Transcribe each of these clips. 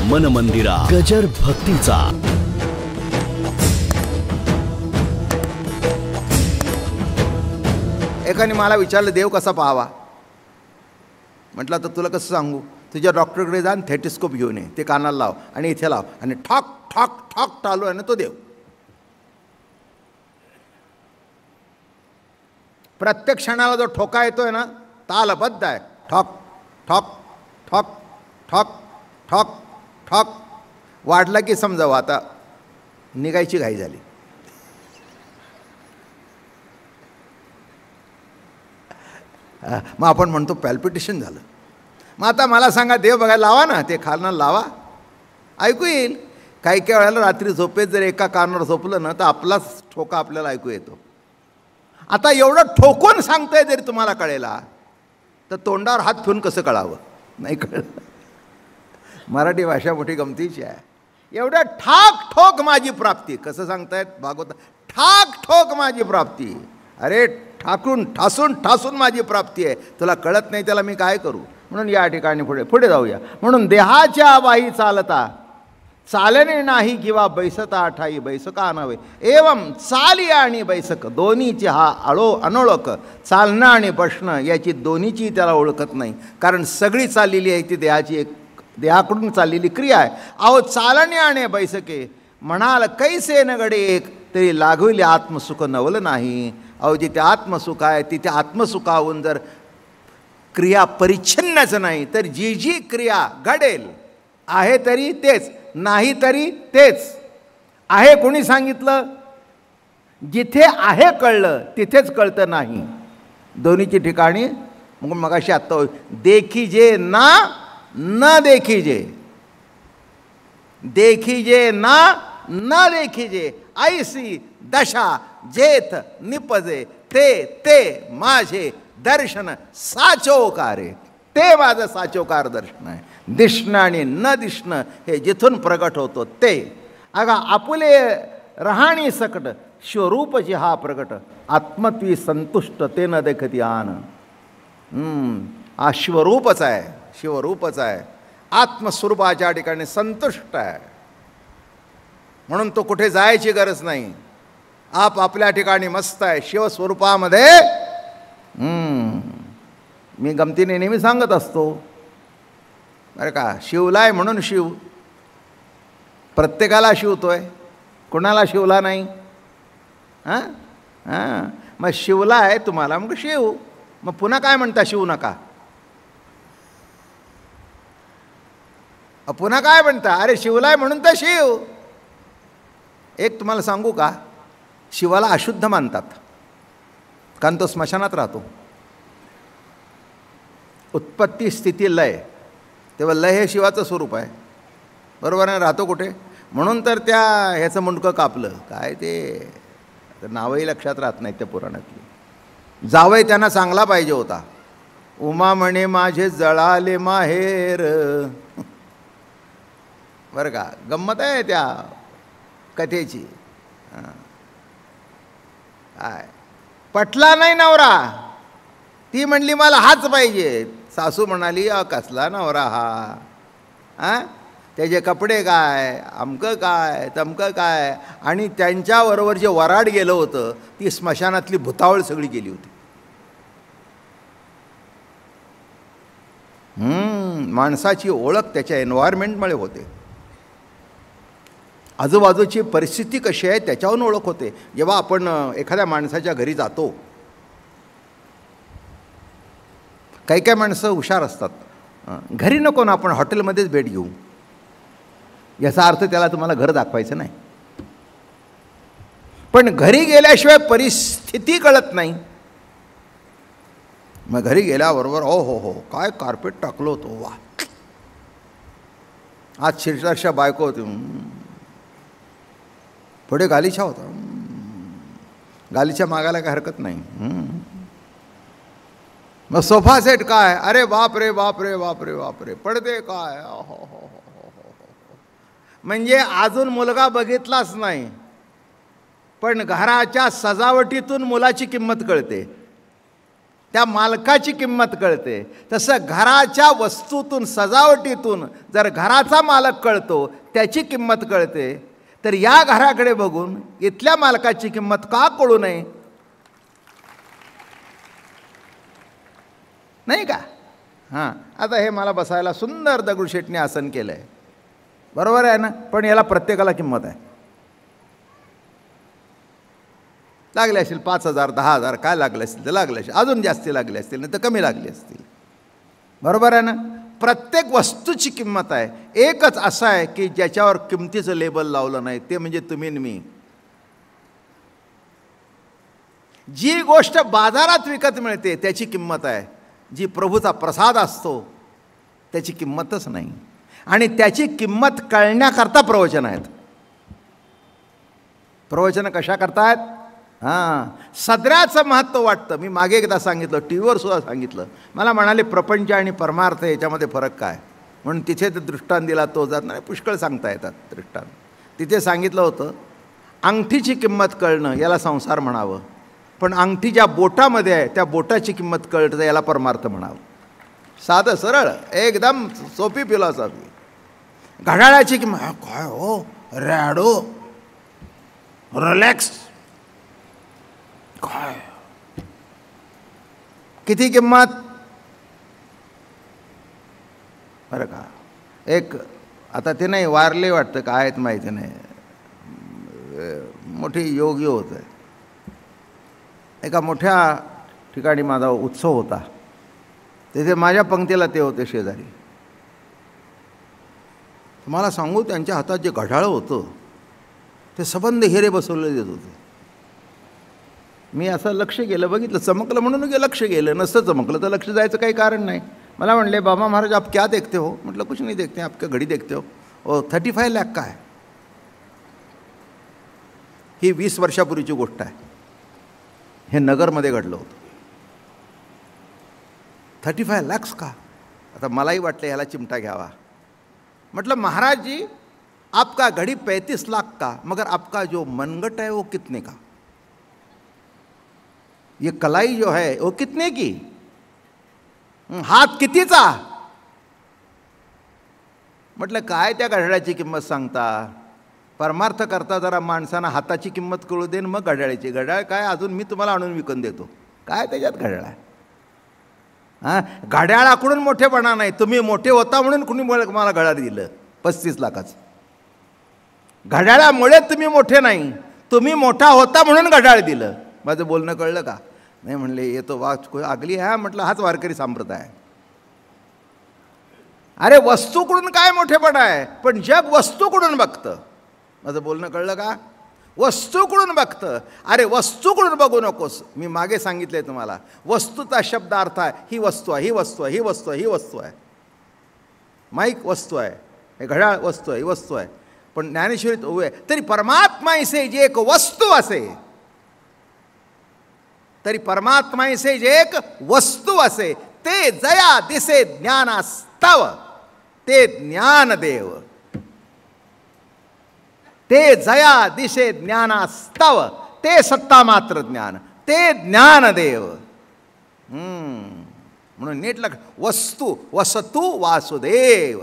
मन मंदिरा गजर भक्तीचा. एकाने मला विचारलं देव कसा पाहावा. म्हटलं तर तुला कसं सांगू. तुझ्या डॉक्टरकडे जा आणि थेटिस्कोप घेऊन ये, ते कानाला लाव आणि इथे लाव आणि ठॉक ठॉक ठॉक चालू आहे ना तो देव. प्रत्येक क्षणाला जो ठोका येतोय ना तालबद्ध आहे. ठॉक ठॉक ठॉक ठॉक ठॉक ठॉक वाढला की समजावं आता निघायची घाई झाली. मग आपण म्हणतो पॅल्पिटेशन झालं. मग आता मला सांगा देव बघायला लावा ना, ते खालनं लावा, ऐकू येईल. काही काही वेळेला रात्री झोपेत जर एका कानावर झोपलं ना तर आपलाच ठोका आपल्याला ऐकू येतो. आता एवढं ठोकून सांगतोय जरी तुम्हाला कळेला तर तोंडावर हात ठेवून कसं कळावं. नाही कळलं. मराठी भाषा मोठी गमतीची आहे. एवढं ठाक ठोक माझी प्राप्ती कसं सांगतायत भागवत. ठाक ठोक माझी प्राप्ती. अरे ठाकून ठासून ठासून माझी प्राप्ती आहे, तुला कळत नाही त्याला मी काय करू. म्हणून या ठिकाणी पुढे जाऊया. म्हणून देहाच्या बाही चालता चालणे नाही किंवा बैसता ठाई बैसका नव्हे. एवं चाली आणि बैसक दोन्हीची हा अनोळख. चालणं आणि बसणं याची दोन्हीची त्याला ओळखत नाही, कारण सगळी चाललेली आहे ती देहाची देहाकडून चाललेली क्रिया आहे. अहो चालणे आणि बैसके म्हणाल कैसे न गडे एक तरी लागविले आत्मसुख नवलं नाही. अहो जिथे आत्मसुख आहे तिथे आत्मसुखाहून जर क्रिया परिच्छिन्नच नाही तर जी जी क्रिया घडेल आहे तरी तेच, नाही तरी तेच. आहे कोणी सांगितलं. जिथे आहे कळलं तिथेच कळतं नाही. दोन्हीची ठिकाणी मगाशी आत्ता देखीजे ना न देखीजे. देखीजे ना न देखीजे ऐसी दशा जेथ निपजे ते ते माझे दर्शन साचोकारे. ते माझं साचोकार दर्शन आहे. दिसणं आणि न दिसणं हे जिथून प्रगट होतो ते. अगा आपुले रहाणी सकट स्वरूप जे हा प्रगट आत्मत्वी संतुष्ट ते न देखती आन. हा शिवरूपच आहे, शिवरूपच आहे. आत्मस्वरूपाच्या ठिकाणी संतुष्ट आहे म्हणून तो कुठे जायची गरज नाही. आपल्या ठिकाणी मस्त आहे शिवस्वरूपामध्ये. मी गमतीने नेहमी सांगत असतो बरं का, शिवलाय म्हणून शिव. प्रत्येकाला शिवतोय, कुणाला शिवला नाही. हां हां मग शिवला आहे तुम्हाला मग शिव. मग पुन्हा काय म्हणता शिवू नका. पुन्हा काय म्हणता. अरे शिवलाय म्हणून तर शिव. एक तुम्हाला सांगू का, शिवाला अशुद्ध मानतात कारण तो स्मशानात राहतो. उत्पत्ती स्थिती लय, तेव्हा लय हे शिवाचं स्वरूप आहे. बरोबर आहे. राहतो कुठे. म्हणून तर त्या ह्याचं मुंडकं कापलं काय ते नावही लक्षात राहत नाहीत त्या पुराणातली. जावई त्यांना चांगला पाहिजे होता. उमा म्हणे माझे जळाले माहेर. बरं का, गंमत आहे त्या कथेची. काय पटला नाही नवरा. ती म्हणली मला हाच पाहिजे. सासू म्हणाली कसला नवरा हा. हां त्याचे कपडे काय, अमकं काय तमकं काय. आणि त्यांच्याबरोबर जे वराड गेलं होतं ती स्मशानातली भुतावळ सगळी गेली होती. माणसाची ओळख त्याच्या एन्व्हायरमेंटमुळे होते. आजूबाजूची परिस्थिती कशी आहे त्याच्यावरून ओळख होते. जेव्हा आपण एखाद्या माणसाच्या घरी जातो, काही काही माणसं हुशार असतात. घरी नको ना आपण हॉटेलमध्येच भेट घेऊ. याचा अर्थ त्याला तुम्हाला घर दाखवायचं नाही. पण घरी गेल्याशिवाय परिस्थिती कळत नाही. मग घरी गेल्याबरोबर ओ हो हो काय कार्पेट टाकलो होतो वा. आज शिरसारशा बायको होती. पुढे गालीचा होता. गालीच्या मागायला काय हरकत नाही. मग सोफा सेट काय, अरे बाप रे बाप रे बाप रे बाप रे. पडदे काय, हो हो हो. म्हणजे अजून मुलगा बघितलाच नाही पण घराच्या सजावटीतून मुलाची किंमत कळते. त्या मालकाची किंमत कळते. तसं घराच्या वस्तूतून, सजावटीतून जर घराचा मालक कळतो, त्याची किंमत कळते, तर या घराकडे बघून इथल्या मालकाची किंमत का कळू नये? नाही का? हां, आता हे मला बसायला सुंदर दगडूशेठने आसन केलं आहे, बरोबर आहे ना? पण याला प्रत्येकाला किंमत आहे. लागले असतील 5,000 10,000 काय लागले असतील तर लागले असतील, अजून जास्ती लागले असतील नाही तर कमी लागले असतील, बरोबर आहे ना? प्रत्येक वस्तूची किंमत आहे. एकच असं आहे की ज्याच्यावर किमतीचं लेबल लावलं नाही, ते म्हणजे तुम्ही आणि मी. जी गोष्ट बाजारात विकत मिळते त्याची किंमत आहे, जी प्रभूचा प्रसाद असतो त्याची किंमतच नाही. आणि त्याची किंमत कळण्याकरता प्रवचन आहेत. प्रवचनं कशा करतायत? हां, सदऱ्याचं महत्त्व वाटतं. मी मागे एकदा सांगितलं, टी व्हीवर सुद्धा सांगितलं. मला म्हणाले प्रपंच आणि परमार्थ याच्यामध्ये फरक काय, म्हणून तिथे ते दृष्टांत दिला, तो जात नाही, पुष्कळ सांगता येतात दृष्टांत. तिथे सांगितलं होतं, अंगठीची किंमत कळणं याला संसार म्हणावं, पण अंगठी ज्या बोटामध्ये आहे त्या बोटाची किंमत कळतं याला परमार्थ म्हणावं. साधं सरळ, एकदम सोपी फिलॉसॉफी. घड्याळाची किंमत काय हो, रॅडो, रिलॅक्स, काय किती किंमत? बरं का, एक आता ते नाही वारले वाटतं, काय आहेत माहिती नाही, मोठी योगी होतं. एका मोठ्या ठिकाणी माझा उत्सव होता, तिथे माझ्या पंक्तीला ते होते शेजारी. मला सांगू, त्यांच्या हातात जे घड्याळ होतं ते सबंध हिरे बसवले देत होते. मी असं लक्ष गेलं, बघितलं, चमकलं म्हणून लक्ष गेलं, नसतं चमकलं तर लक्ष जायचं काही कारण नाही. मला म्हणले, बाबा महाराज आप क्या देखते हो? म्हटलं कुछ नहीं देखते, आपका घडी देखते हो. ओ 35 लाख का आहे. ही 20 वर्षापूर्वीची गोष्ट आहे. हे नगरमध्ये घडलं होतं. 35 लाख का? आता मलाही वाटलं ह्याला चिमटा घ्यावा. मतलब महाराज जी आपका घड़ी 35 लाख का, मगर आपका जो मनगट है वो कितने का? ये कलाई जो है वो कितने की? हात कितीचा? म्हटलं काय त्या घड्याळाची किंमत सांगता? परमार्थ करता जरा माणसांना हाताची किंमत कळू दे, मग घड्याळाची. घड्याळ काय अजून मी तुम्हाला आणून विकून देतो, काय त्याच्यात घड्याळ आहे? हां, घड्याळाकडून मोठेपणा नाही. तुम्ही मोठे होता म्हणून कुणी मला घड्याळ दिलं 35 लाखाचं. घड्याळामुळे तुम्ही मोठे नाही, तुम्ही मोठा होता म्हणून घड्याळ दिलं. माझं बोलणं कळलं का? नाही म्हणले, येतो वाच कोई आगली आहे. म्हटलं हाच वारकरी संप्रदाय. अरे वस्तूकडून काय मोठेपणा आहे, पण जग वस्तूकडून बघतं. माझं बोलणं कळलं का? वस्तूकडून बघतं. अरे वस्तूकडून बघू नकोस. मी मागे सांगितले तुम्हाला, वस्तूचा शब्द अर्थ आहे ही वस्तू आहे, ही वस्तू आहे, ही वस्तू आहे, ही वस्तू आहे. माईक वस्तू आहे, हे घड्याळ वस्तू आहे, ही वस्तू आहे. पण ज्ञानेश्वरीत उभे आहे तरी परमात्माईसे जे एक वस्तू असे, तरी परमात्माईसे जे एक वस्तू असे, ते जया दिसे ज्ञानास्तव, ते ज्ञानदेव. ते जया दिशे ज्ञानास्तव, ते सत्ता मात्र ज्ञान, ते ज्ञानदेव. म्हणून नीट लक्ष. वस्तू, वसतू वासुदेव,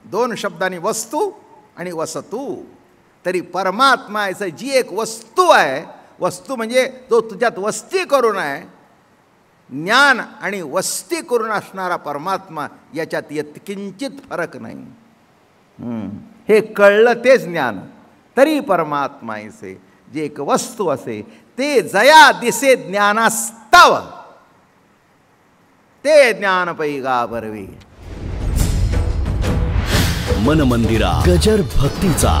दोन शब्दांनी वस्तू आणि वसतू. तरी परमात्माचं जी एक वस्तू आहे, वस्तू म्हणजे जो तुझ्यात वस्ती करून आहे, ज्ञान आणि वस्ती करून असणारा परमात्मा, याच्यात यत्किंचित फरक नाही. हे कळलं तेच ज्ञान. तरी परमात्माईसे जे एक वस्तू असे, ते जया दिसे ज्ञानास्तव, ते ज्ञान पैगा बरवे. मन मंदिरा गजर भक्तीचा.